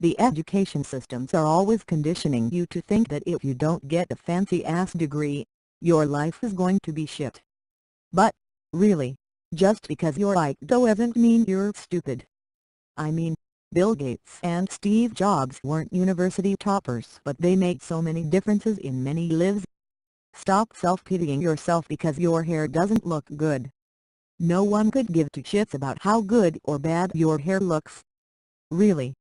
The education systems are always conditioning you to think that if you don't get a fancy-ass degree, your life is going to be shit. But, really, just because you're right doesn't mean you're stupid. I mean, Bill Gates and Steve Jobs weren't university toppers, but they made so many differences in many lives. Stop self-pitying yourself because your hair doesn't look good. No one could give two shits about how good or bad your hair looks. Really.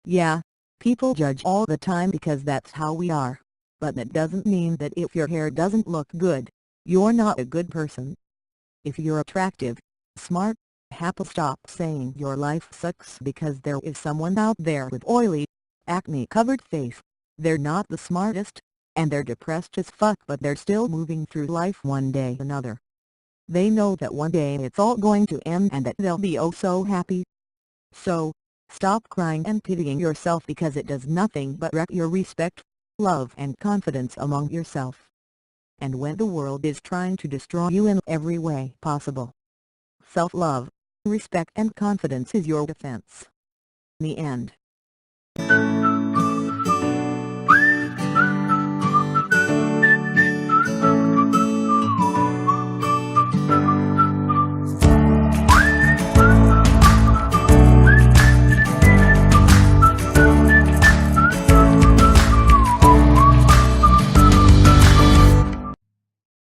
Yeah, people judge all the time because that's how we are, but that doesn't mean that if your hair doesn't look good, you're not a good person. If you're attractive, smart, happy, stop saying your life sucks because there is someone out there with oily, acne-covered face. They're not the smartest, and they're depressed as fuck, but they're still moving through life one day or another. They know that one day it's all going to end and that they'll be oh so happy. So, stop crying and pitying yourself because it does nothing but wreck your respect, love and confidence among yourself. And when the world is trying to destroy you in every way possible, self-love, respect and confidence is your defense. The end.